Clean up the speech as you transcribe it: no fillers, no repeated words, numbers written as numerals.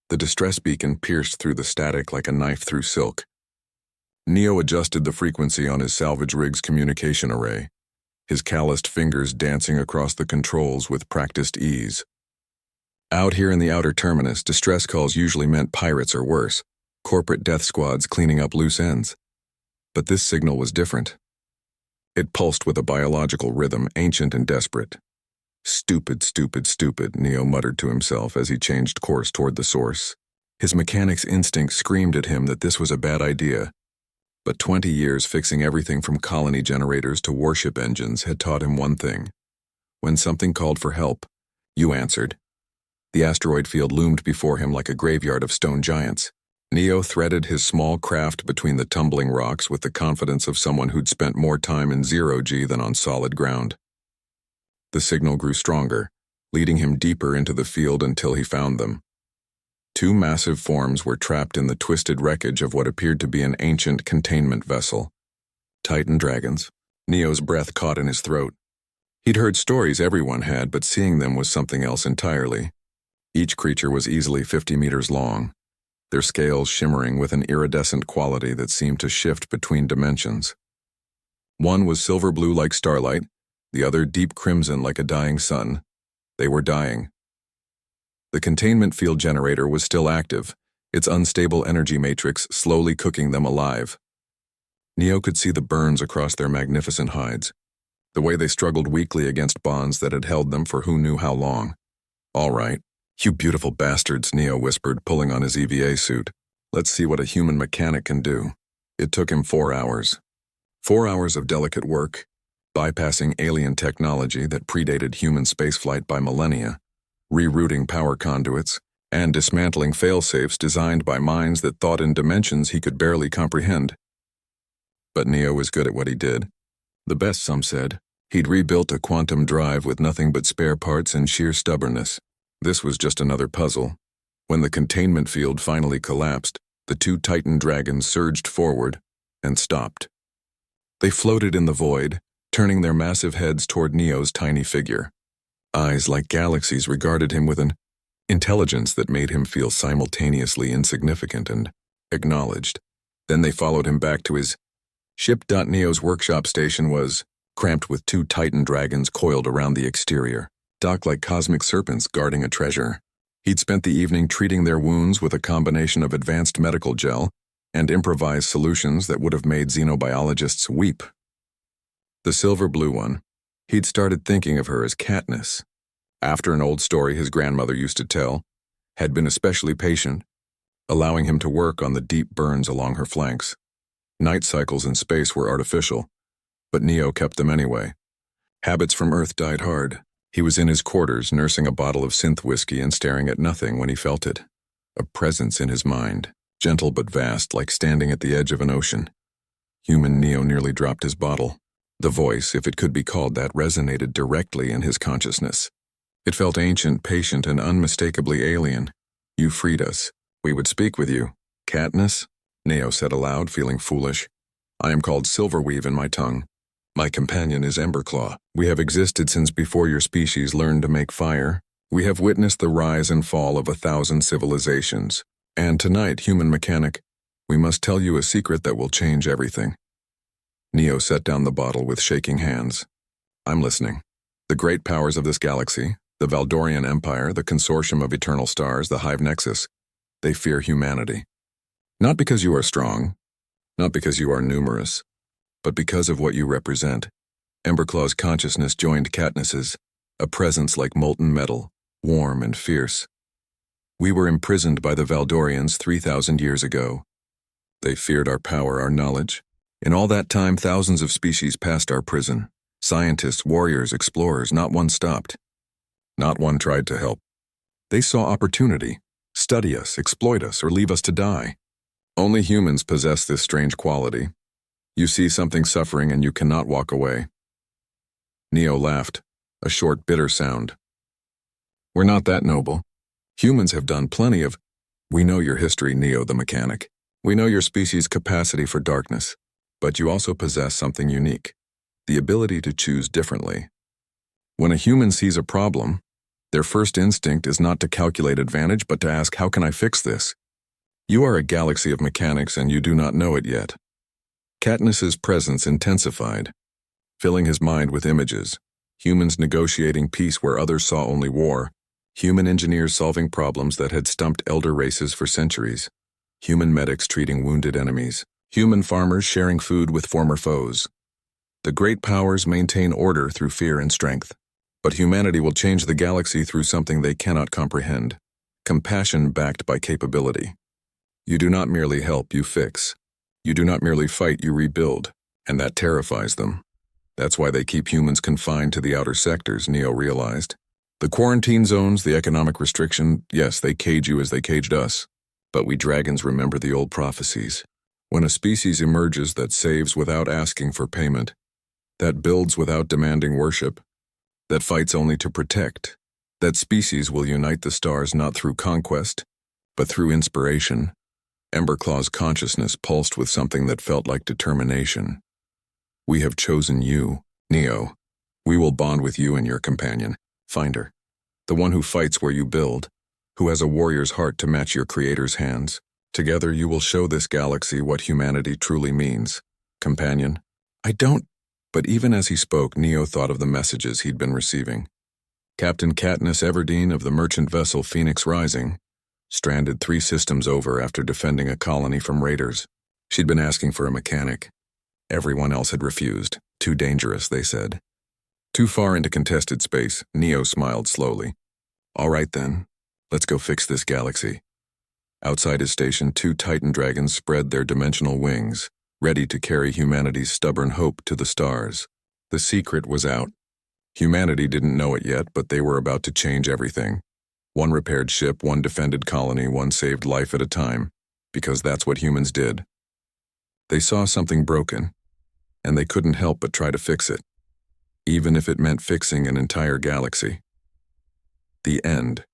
The distress beacon pierced through the static like a knife through silk. Neo adjusted the frequency on his salvage rig's communication array, his calloused fingers dancing across the controls with practiced ease. Out here in the outer terminus, distress calls usually meant pirates or worse, corporate death squads cleaning up loose ends. But this signal was different. It pulsed with a biological rhythm, ancient and desperate. Stupid, stupid, stupid, Neo muttered to himself as he changed course toward the source. His mechanic's instinct screamed at him that this was a bad idea. But 20 years fixing everything from colony generators to warship engines had taught him one thing. When something called for help, you answered. The asteroid field loomed before him like a graveyard of stone giants. Neo threaded his small craft between the tumbling rocks with the confidence of someone who'd spent more time in zero-G than on solid ground. The signal grew stronger, leading him deeper into the field until he found them. Two massive forms were trapped in the twisted wreckage of what appeared to be an ancient containment vessel. Titan dragons. Neo's breath caught in his throat. He'd heard stories everyone had, but seeing them was something else entirely. Each creature was easily 50 meters long, their scales shimmering with an iridescent quality that seemed to shift between dimensions. One was silver blue like starlight, the other deep crimson like a dying sun. They were dying. The containment field generator was still active, its unstable energy matrix slowly cooking them alive. Neo could see the burns across their magnificent hides, the way they struggled weakly against bonds that had held them for who knew how long. All right, you beautiful bastards, Neo whispered, pulling on his EVA suit. Let's see what a human mechanic can do. It took him 4 hours. 4 hours of delicate work, bypassing alien technology that predated human spaceflight by millennia, rerouting power conduits, and dismantling failsafes designed by minds that thought in dimensions he could barely comprehend. But Neo was good at what he did. The best, some said. He'd rebuilt a quantum drive with nothing but spare parts and sheer stubbornness. This was just another puzzle. When the containment field finally collapsed, the two Titan dragons surged forward and stopped. They floated in the void, turning their massive heads toward Neo's tiny figure. Eyes like galaxies regarded him with an intelligence that made him feel simultaneously insignificant and acknowledged. Then they followed him back to his ship. Neo's workshop station was cramped with two Titan dragons coiled around the exterior, docked like cosmic serpents guarding a treasure. He'd spent the evening treating their wounds with a combination of advanced medical gel and improvised solutions that would have made xenobiologists weep. The silver blue one, he'd started thinking of her as Katniss. After an old story his grandmother used to tell, had been especially patient, allowing him to work on the deep burns along her flanks. Night cycles in space were artificial, but Neo kept them anyway. Habits from Earth died hard. He was in his quarters, nursing a bottle of synth whiskey and staring at nothing when he felt it. A presence in his mind, gentle but vast, like standing at the edge of an ocean. Human Neo nearly dropped his bottle. The voice, if it could be called that, resonated directly in his consciousness. It felt ancient, patient, and unmistakably alien. You freed us. We would speak with you. Katniss? Neo said aloud, feeling foolish. I am called Silverweave in my tongue. My companion is Emberclaw. We have existed since before your species learned to make fire. We have witnessed the rise and fall of 1,000 civilizations. And tonight, human mechanic, we must tell you a secret that will change everything. Neo set down the bottle with shaking hands. I'm listening. The great powers of this galaxy, the Valdorian Empire, the consortium of eternal stars, the Hive Nexus, they fear humanity. Not because you are strong, not because you are numerous, but because of what you represent. Emberclaw's consciousness joined Katniss's, a presence like molten metal, warm and fierce. We were imprisoned by the Valdorians 3,000 years ago. They feared our power, our knowledge. In all that time, thousands of species passed our prison. Scientists, warriors, explorers, not one stopped. Not one tried to help. They saw opportunity, study us, exploit us, or leave us to die. Only humans possess this strange quality. You see something suffering and you cannot walk away. Neo laughed, a short, bitter sound. We're not that noble. Humans have done plenty of... We know your history, Neo the mechanic. We know your species' capacity for darkness. But you also possess something unique, the ability to choose differently. When a human sees a problem, Their first instinct is not to calculate advantage, but to ask, how can I fix this? You are a galaxy of mechanics, and you do not know it yet. Katniss's presence intensified, filling his mind with images. Humans negotiating peace where others saw only war. Human engineers solving problems that had stumped elder races for centuries. Human medics treating wounded enemies. Human farmers sharing food with former foes. The great powers maintain order through fear and strength. But humanity will change the galaxy through something they cannot comprehend. Compassion backed by capability. You do not merely help, you fix. You do not merely fight, you rebuild. And that terrifies them. That's why they keep humans confined to the outer sectors, Neo realized. The quarantine zones, the economic restriction, yes, they cage you as they caged us. But we dragons remember the old prophecies. When a species emerges that saves without asking for payment, that builds without demanding worship, that fights only to protect, that species will unite the stars not through conquest, but through inspiration. Emberclaw's consciousness pulsed with something that felt like determination. We have chosen you, Neo. We will bond with you and your companion, Finder, the one who fights where you build, who has a warrior's heart to match your creator's hands. Together you will show this galaxy what humanity truly means. Companion, I don't... But even as he spoke, Neo thought of the messages he'd been receiving. Captain Katniss Everdeen of the merchant vessel Phoenix Rising, stranded 3 systems over after defending a colony from raiders. She'd been asking for a mechanic. Everyone else had refused. Too dangerous, they said. Too far into contested space, Neo smiled slowly. All right then, let's go fix this galaxy. Outside his station, 2 Titan dragons spread their dimensional wings, ready to carry humanity's stubborn hope to the stars. The secret was out. Humanity didn't know it yet, but they were about to change everything. 1 repaired ship, 1 defended colony, 1 saved life at a time, because that's what humans did. They saw something broken, and they couldn't help but try to fix it, even if it meant fixing an entire galaxy. The end.